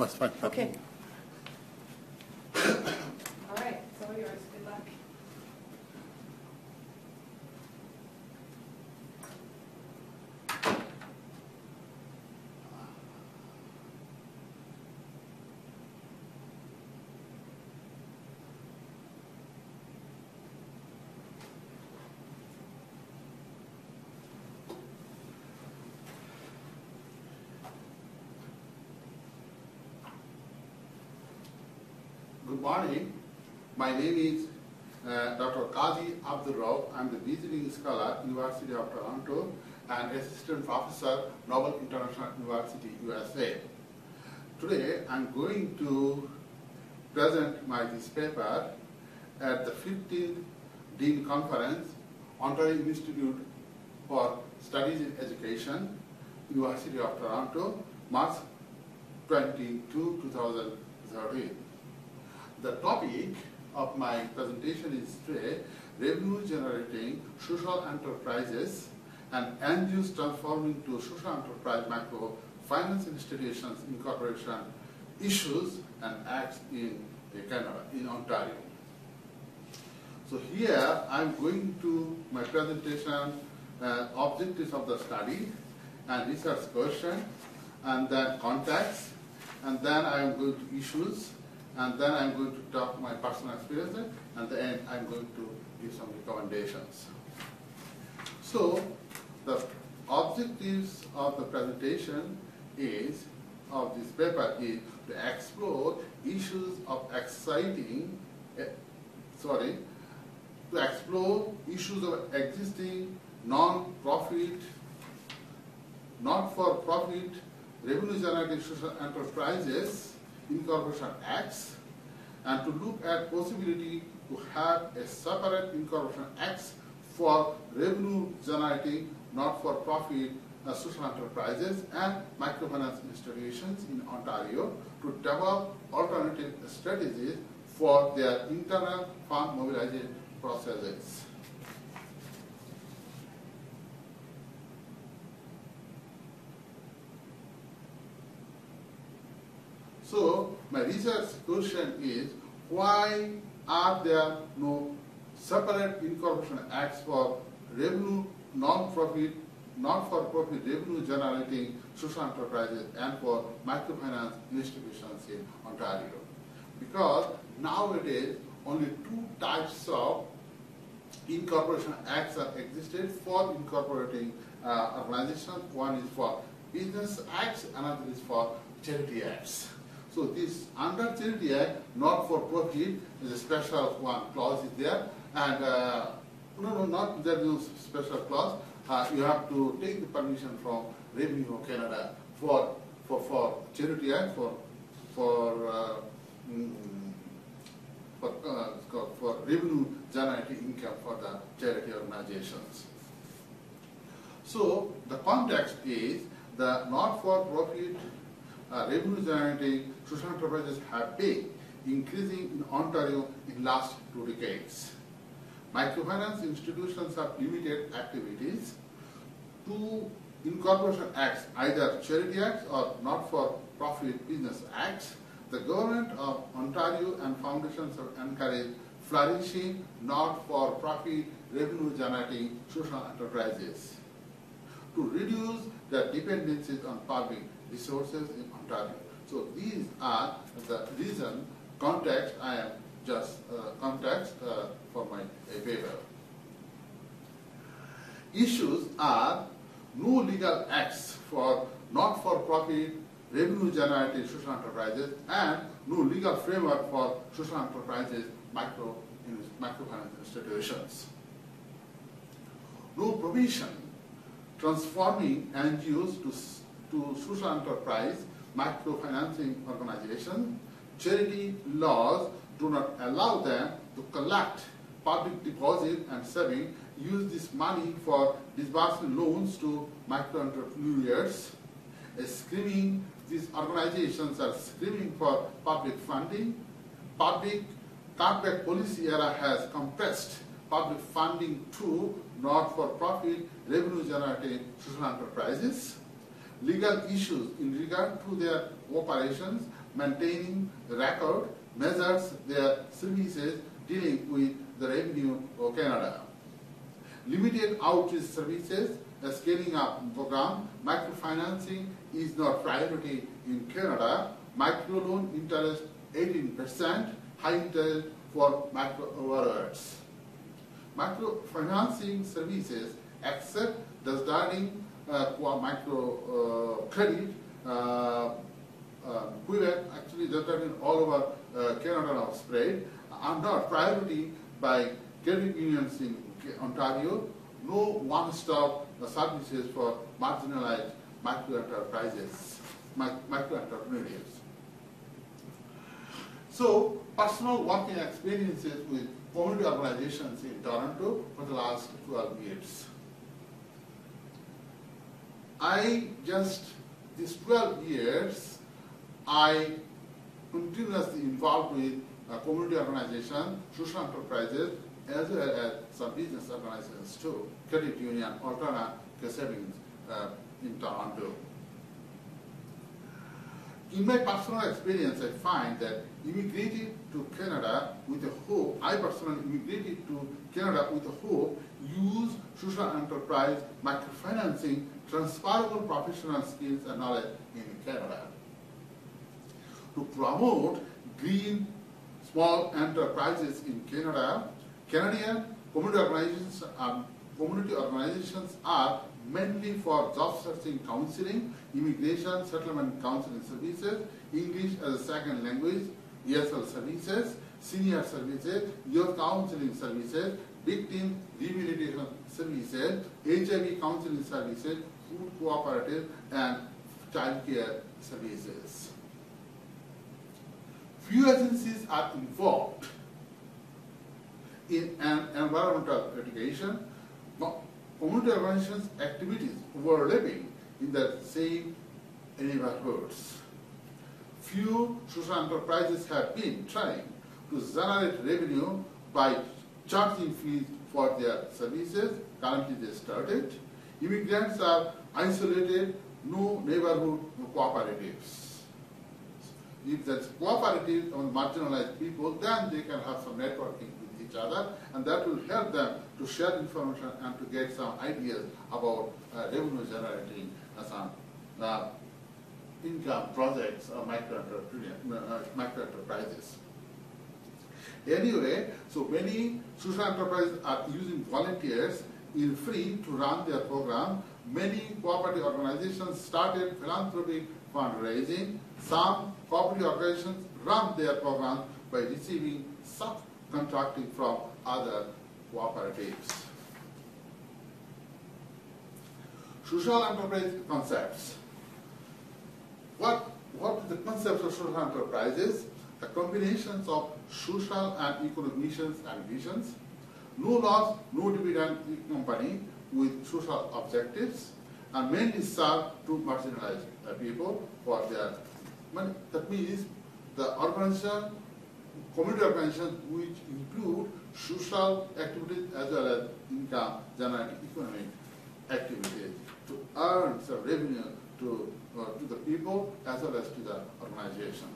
was fine. Okay. All right, it's all yours. Good luck. Good morning. My name is Dr. Qazi Abdul Rao. I am the visiting scholar, University of Toronto, and assistant professor, Nobel International University, USA. Today, I am going to present this paper at the 15th Dean Conference, Ontario Institute for Studies in Education, University of Toronto, March 22, 2013. The topic of my presentation is today, revenue generating social enterprises and end use transforming to social enterprise microfinance institutions, incorporation issues and acts in Canada, in Ontario. So here I am going to my presentation objectives of the study and research question, and then context, and then I am going to issues, and then I'm going to talk my personal experiences, and then I'm going to give some recommendations. So the objectives of the presentation is, of this paper is to explore issues of existing non-profit, not-for-profit, revenue-generating social enterprises, Incorporation Acts, and to look at possibility to have a separate Incorporation Acts for revenue-generating, not-for-profit social enterprises and microfinance institutions in Ontario to develop alternative strategies for their internal fund mobilization processes. So my research question is, why are there no separate incorporation acts for revenue non-profit, not-for-profit revenue generating social enterprises and for microfinance institutions in Ontario? Because nowadays only two types of incorporation acts are existed for incorporating organizations. One is for business acts, another is for charity acts. So this under Charity Act, not for profit, is a special one clause is there, and there is no special clause. You have to take the permission from Revenue Canada for Charity Act for revenue generating income for the charity organizations. So the context is the not-for-profit revenue generating social enterprises have been increasing in Ontario in last 2 decades. Microfinance institutions have limited activities. Two incorporation acts, either charity acts or not-for-profit business acts, the government of Ontario and foundations have encouraged flourishing not-for-profit revenue generating social enterprises to reduce their dependencies on public resources in Ontario. So these are the reason, context, I am just context for my paper. Issues are no legal acts for not-for-profit revenue generating social enterprises and no legal framework for social enterprises microfinance institutions. No provision transforming NGOs to social enterprise microfinancing organizations. Charity laws do not allow them to collect public deposit and saving, use this money for disbursing loans to micro-entrepreneurs. These organizations are screaming for public funding. Public cutback policy era has compressed public funding to not-for-profit revenue-generating social enterprises. Legal issues in regard to their operations, maintaining record, measures their services dealing with the revenue of Canada. Limited outreach services, a scaling up program, microfinancing is not priority in Canada. Microloan interest 18%, high interest for micro borrowers. Microfinancing services except the starting micro credit, Quebec, actually that in all over Canada now spread, are not priority by credit unions in Ontario. No one-stop services for marginalized micro-enterprises, micro-entrepreneurs. So, personal working experiences with community organizations in Toronto for the last 12 years. These 12 years, I continuously involved with community organizations, social enterprises, as well as some business organizations too, credit union, alternate savings in Toronto. In my personal experience, I find that immigrated to Canada with a hope, I personally immigrated to Canada with a hope, use social enterprise, microfinancing, transferable professional skills and knowledge in Canada. To promote green small enterprises in Canada, Canadian community organizations are mainly for job searching counseling, immigration settlement counseling services, English as a second language, ESL services, senior services, youth counseling services, victim rehabilitation services, HIV counseling services, food cooperative, and child care services. Few agencies are involved in environmental education. Community organizations' activities overlapping in the same neighborhoods. Few social enterprises have been trying to generate revenue by charging fees for their services. Currently they started. Immigrants are isolated, no neighborhood cooperatives. If there's cooperatives on marginalized people, then they can have some networking with each other, and that will help them to share information and to get some ideas about revenue generating some income projects or micro enterprises. Anyway, so many social enterprises are using volunteers in free to run their program. Many cooperative organizations started philanthropic fundraising. Some cooperative organizations run their programs by receiving subcontracting from other cooperatives. Social enterprise concepts. What are the concepts of social enterprises? The combinations of social and economic missions and visions. No loss, no dividend company with social objectives, and mainly serve to marginalized people for their money. That means the organization, community organizations which include social activities as well as income generating economic activities to earn some revenue to the people as well as to the organization.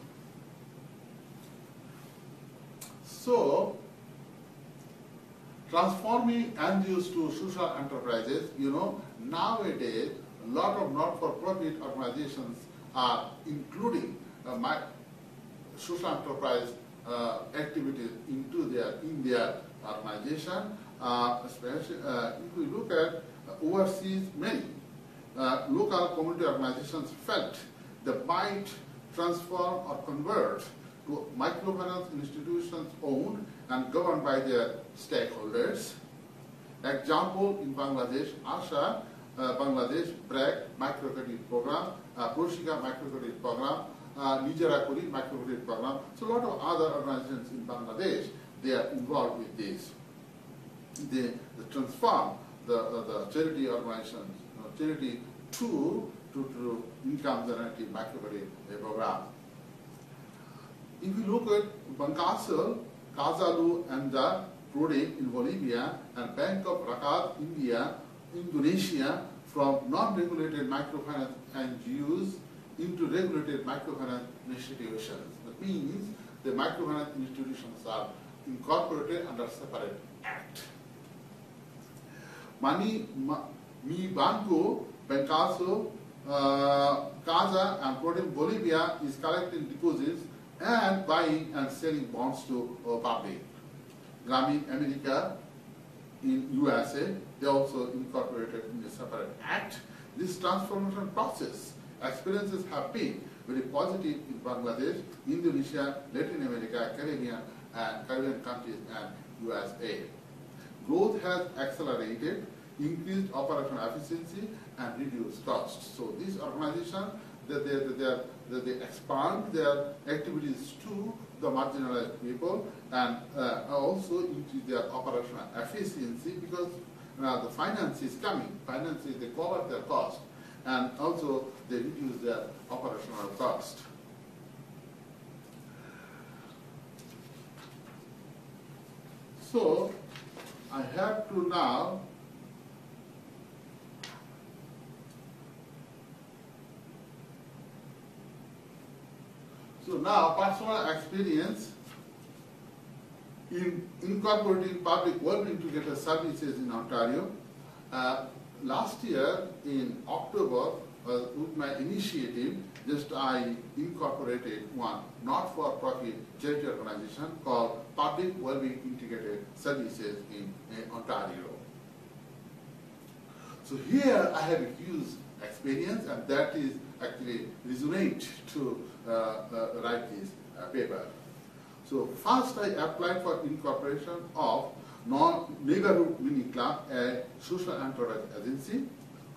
So, transforming NGOs to social enterprises, nowadays a lot of not-for-profit organizations are including social enterprise activities in their organization. Especially if we look at overseas, many local community organizations felt they might transform or convert to microfinance institutions owned and governed by their stakeholders. Example, in Bangladesh, ASHA, Bangladesh BRAC microcredit program, Proshika microcredit program, Nijara Kuri microcredit program. So a lot of other organizations in Bangladesh, they are involved with this. They transform the charity organizations, charity to income generating microcredit program. If you look at Bangkasal, Kazalu and the Prode in Bolivia and Bank of Rakat, Indonesia, from non-regulated microfinance NGOs into regulated microfinance institutions. That means the microfinance institutions are incorporated under separate act. Mi Banco, Bancaso, Casa and Protem Bolivia is collecting deposits and buying and selling bonds to public. Grameen America in USA, they also incorporated in a separate act. This transformation process experiences have been very positive in Bangladesh, Indonesia, Latin America, Caribbean countries and USA. Growth has accelerated, increased operational efficiency and reduced costs. So these organizations, they expand their activities to the marginalized people and also increase their operational efficiency because the finance is coming. Finances, they cover their cost and also they reduce their operational cost. So I have to now personal experience in incorporating public well integrated services in Ontario. Last year in October, with my initiative, I incorporated one not-for-profit charity organization called Public Wellbeing Integrated Services in Ontario. So here I have a huge experience, and that is actually resonate to write this paper. So first I applied for incorporation of Non-Neighborhood Mini Club, a social enterprise agency,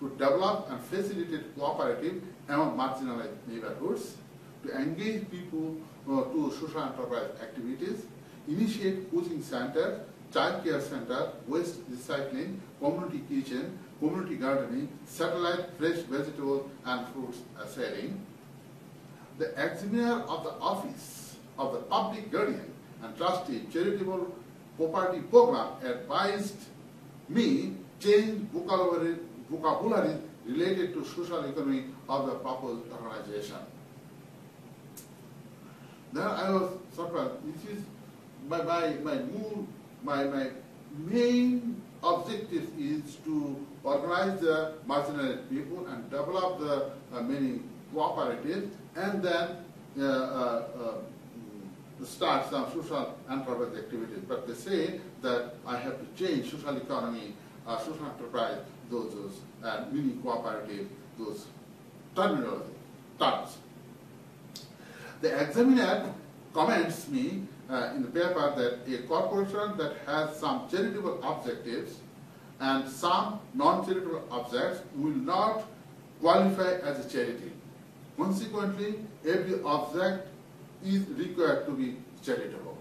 to develop and facilitate cooperative among marginalized neighborhoods, to engage people to social enterprise activities, initiate coaching center, child care center, waste recycling, community kitchen, community gardening, satellite fresh vegetables and fruits selling. The examiner of the Office of the Public Guardian and Trustee Charitable Property Program advised me change vocabulary related to social economy of the proposed organization. Then I was surprised. This is my main objective is to organize the marginalized people and develop the many cooperatives and then start some social enterprise activities. But they say that I have to change social economy, social enterprise, those mini cooperative, those terms. The examiner comments me in the paper that a corporation that has some charitable objectives and some non-charitable objects will not qualify as a charity. Consequently, every object is required to be charitable.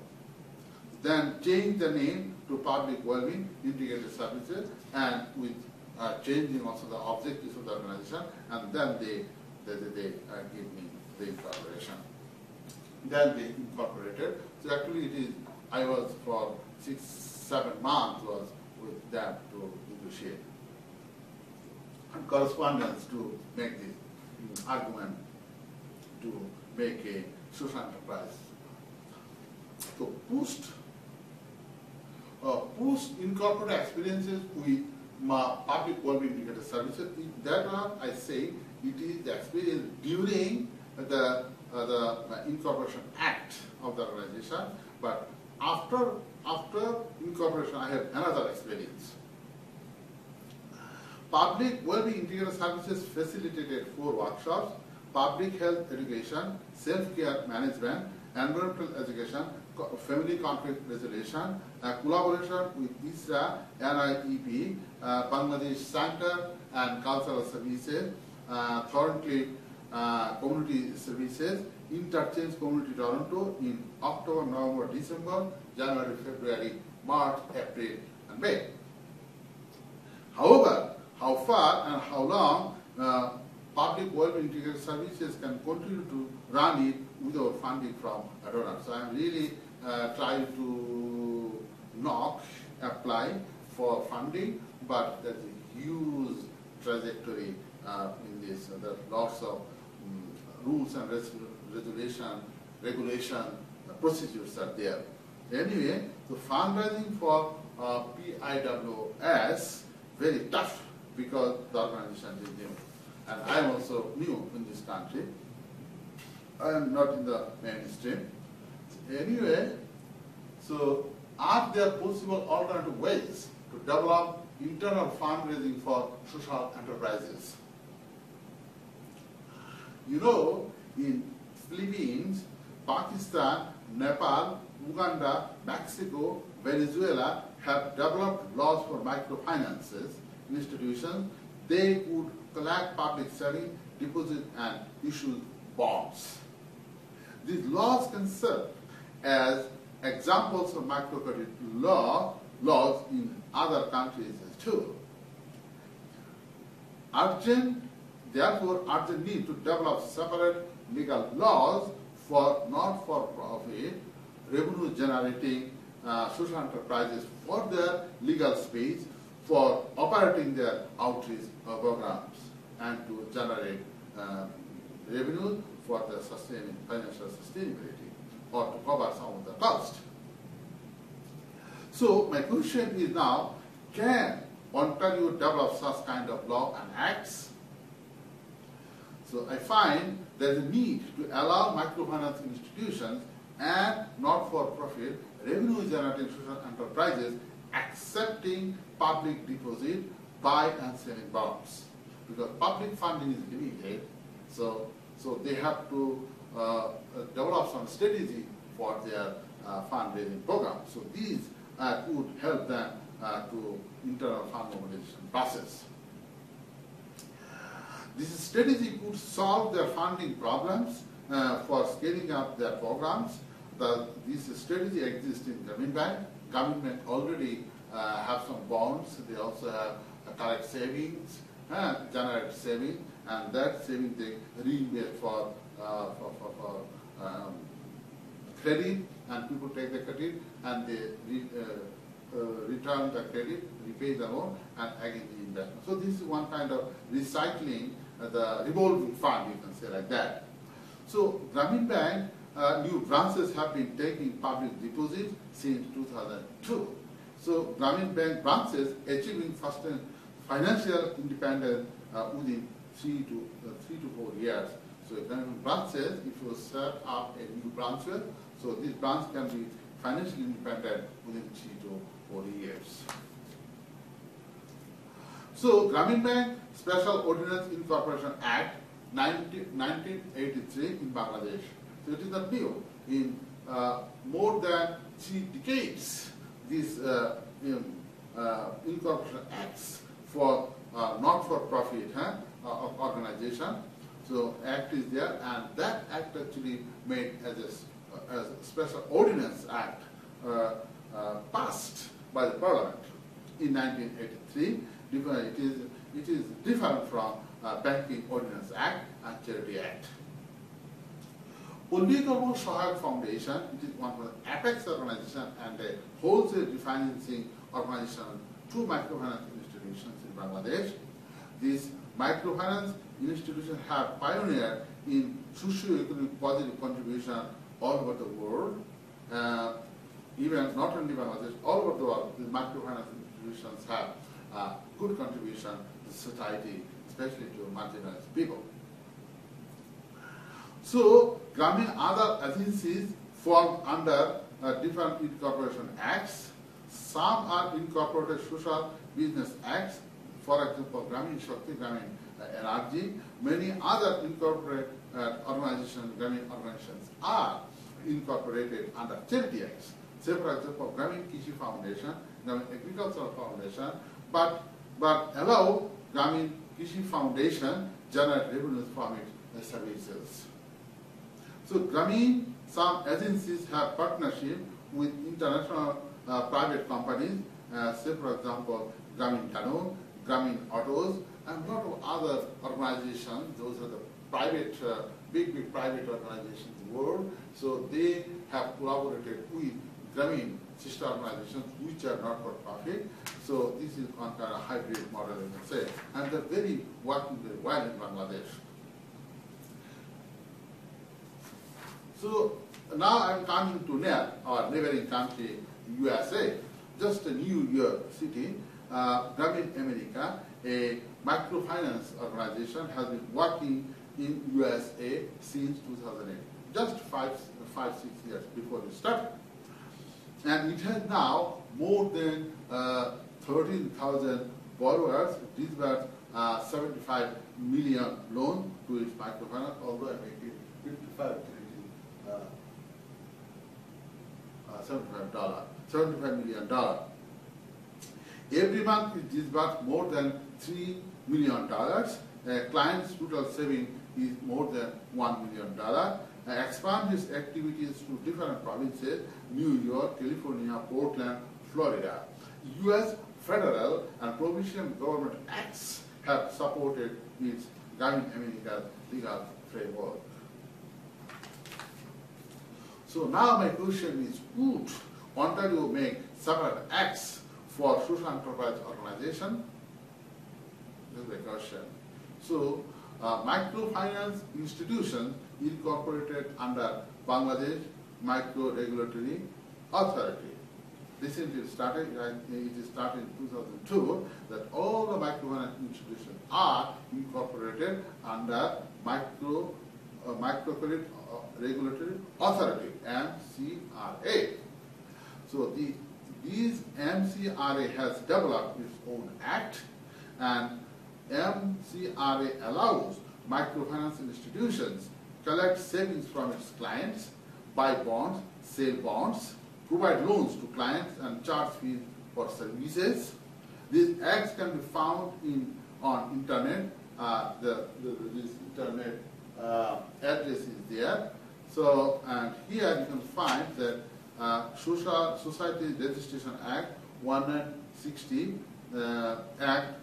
Then change the name to Public Wellbeing Integrated Services, and with changing also the objectives of the organization, and then they give me the incorporation. Then they incorporated. So actually it is, I was for 6-7 months was with them to negotiate and correspondence to make this argument to make a social enterprise. So post incorporated experiences with public wellbeing integrated services, that one I say it is the experience during the Incorporation Act of the organization, but after incorporation I have another experience. Public Wellbeing Integrated Services facilitated 4 workshops: public health education, self-care management, environmental education, family conflict resolution, collaboration with ISRA, NIEP, Bangladesh Center and Cultural Services, thirdly community services, Interchange Community Toronto in October, November, December, January, February, March, April and May. However, how far and how long public wellbeing integrated services can continue to run it without funding from a donor. So I am really trying to apply for funding, but there's a huge trajectory in this. There's lots of rules and regulation procedures are there. Anyway, the fundraising for PIWS very tough because the organization is new, and I am also new in this country. I am not in the mainstream. Anyway, so are there possible alternative ways to develop internal fundraising for social enterprises? You know, in Philippines, Pakistan, Nepal, Uganda, Mexico, Venezuela have developed laws for microfinances institutions. They could collect public saving, deposit, and issue bonds. These laws can serve as examples of microcredit laws in other countries too. Therefore, urgent need to develop separate legal laws for not-for-profit revenue-generating social enterprises for their legal space, for operating their outreach programs, and to generate revenue for the financial sustainability, or to cover some of the cost. So my question is now, can Ontario develop such kind of law and acts? So I find there is a need to allow microfinance institutions and not-for-profit revenue-generating social enterprises accepting public deposit, buy and selling bonds. Because public funding is limited, so they have to develop some strategy for their fundraising program. So these would help them to internal fund mobilization process. This strategy could solve their funding problems for scaling up their programs. This strategy exists in Grameen Bank. Grameen Bank already have some bonds. They also have collect savings, generate savings, and that saving they reinvest for credit, and people take the credit and they return the credit, repay the loan, and again the investment. So this is one kind of recycling the revolving fund, you can say like that. So Grameen Bank new branches have been taking public deposits since 2002. So Grameen Bank branches achieving first financial independence within 3 to 4 years. So Grameen branches, if you set up a new branch, so this branch can be financially independent within 3 to 4 years. So Grameen Bank Special Ordinance Incorporation Act 1983 in Bangladesh. So it is not new. In more than 3 decades, these incorporation acts for not-for-profit organization. So act is there, and that act actually made as a special ordinance act passed by the parliament in 1983. It is different from Banking Ordinance Act and Charity Act. Polygamo Sahayak Foundation, it is one of the apex organization and a wholesale refinancing organization to microfinance institutions in Bangladesh. These microfinance institutions have pioneered in socio-economic positive contribution all over the world. Even not only Bangladesh, all over the world, the microfinance institutions have good contribution to society, especially to marginalized people. So, Grameen other agencies formed under different incorporation acts. Some are incorporated social business acts, for example, Grameen Shakti, Grameen Energy. Many other incorporated organizations, Grameen organizations, are incorporated under charity acts. Say, for example, Grameen Kishi Foundation, Grameen Agricultural Foundation, but allow Grameen Kishi Foundation generate revenues from its services. So Grameen, some agencies have partnership with international private companies, say for example, Grameen Canoe, Grameen Autos, and a lot of other organizations. Those are the private, big private organizations in the world. So they have collaborated with Grameen sister organizations which are not for profit. So this is one kind of hybrid model, you can say, and they're working very well in Bangladesh. So now I'm coming to near our neighboring country, USA. Just a New York City, Grameen America, a microfinance organization, has been working in USA since 2008, just five, 6 years before it started. And it has now more than 13,000 borrowers, disbursed 75 million loan to its microfinance, although I make it 55 $75 million. Every month it disbursed more than $3 million. Clients' total saving is more than $1 million. Expand its activities to different provinces: New York, California, Portland, Florida. U.S. federal and provincial government acts have supported its Grameen America's legal framework. So now my question is, would Ontario make separate acts for social enterprise organization? This is the question. So microfinance institutions incorporated under Bangladesh Micro Regulatory Authority. Recently it started in 2002, that all the microfinance institutions are incorporated under Microcredit Regulatory Authority, MCRA. So these MCRA has developed its own act, and MCRA allows microfinance institutions collect savings from its clients, buy bonds, sell bonds, provide loans to clients, and charge fees for services. These acts can be found on internet. This internet address is there. So, and here you can find that Society Registration Act 1960, Act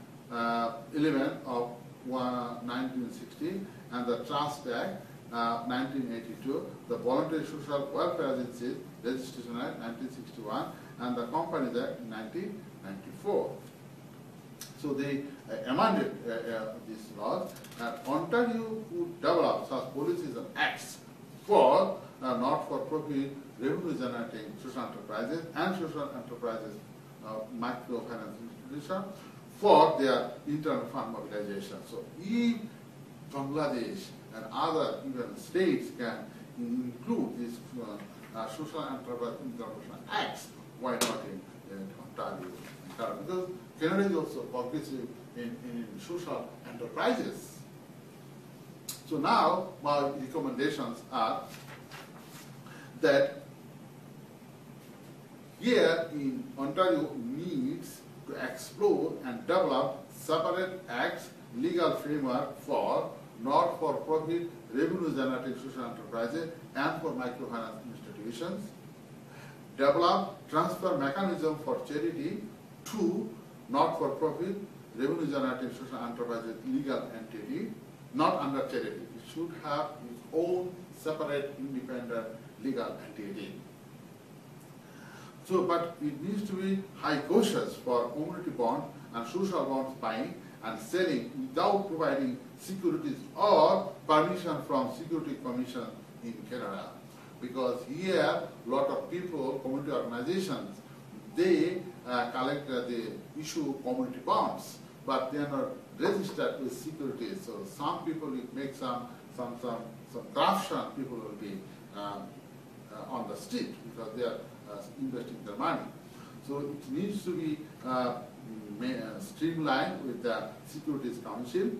11 of 1960, and the Trust Act 1982, the Voluntary Social Welfare Agency Registration Act 1961, and the Companies Act 1994. So they amended these laws, and Ontario would develop such policies and acts for not-for-profit revenue-generating social enterprises and social enterprises microfinance institutions for their internal fund mobilization. So if Bangladesh and other even states can include these social enterprise incorporation acts, why not in Ontario? Because Canada is also progressive in social enterprises. So now my recommendations are that here in Ontario needs to explore and develop separate acts, legal framework for not-for-profit revenue-generating social enterprises and for microfinance institutions. Develop transfer mechanism for charity to not-for-profit revenue-generating social enterprises legal entity, not under charity. It should have its own separate independent legal entity. So, but it needs to be high cautious for community bonds and social bonds buying and selling without providing securities or permission from Security Commission in Canada. Because here, a lot of people, community organizations, they they issue community bonds, but they are not registered with securities. So some people will make some corruption. People will be on the street because they are investing their money. So it needs to be streamlined with the Securities Council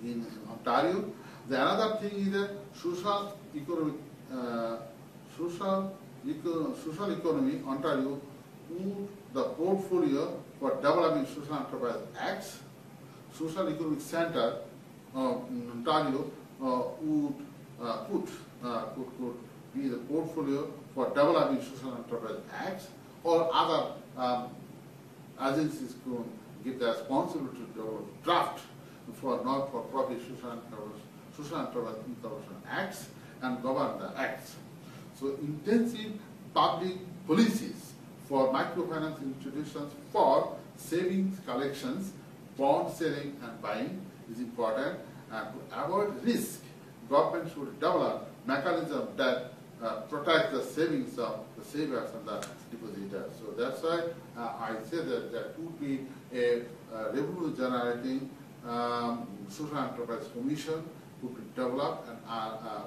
in Ontario. The another thing is that social economy Ontario would the portfolio for developing social enterprise acts. Social Economic Center in Ontario could be the portfolio for developing social enterprise acts, or other agencies could give the responsibility to draft for not-for-profit social enterprise incorporation acts and govern the acts. So intensive public policies for microfinance institutions for savings collections, bond selling and buying is important, and to avoid risk, government should develop mechanism that protects the savings of the savers and the depositors. So that's why I say that there could be a revenue generating social enterprise commission could be developed and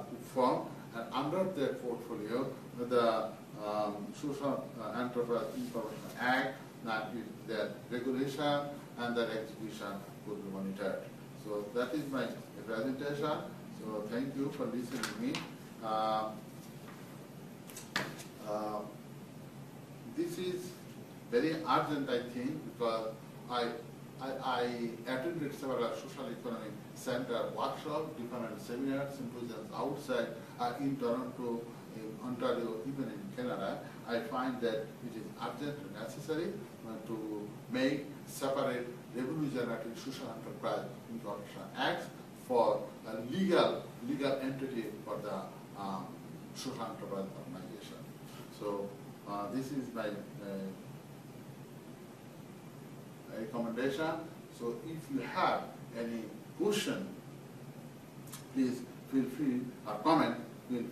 could form, and under that portfolio, the Social Enterprise Incorporation Act, that regulation and that execution could be monitored. So that is my presentation. So thank you for listening to me. This is very urgent, I think, because I attended several social economic center workshops, different seminars, symposiums outside in Toronto, in Ontario, even in Canada. I find that it is urgent and necessary to make separate revenue generating social enterprise incorporation acts for a legal entity for the social enterprise organization. So this is my recommendation. So if you have any question, please feel free, or comment, please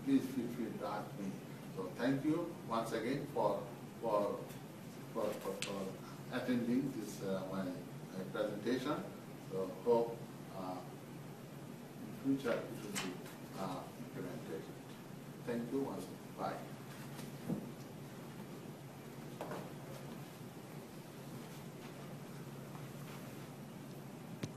feel free to ask me. So thank you once again for attending this my presentation. So hope in future it will be implemented. Thank you once again. Bye.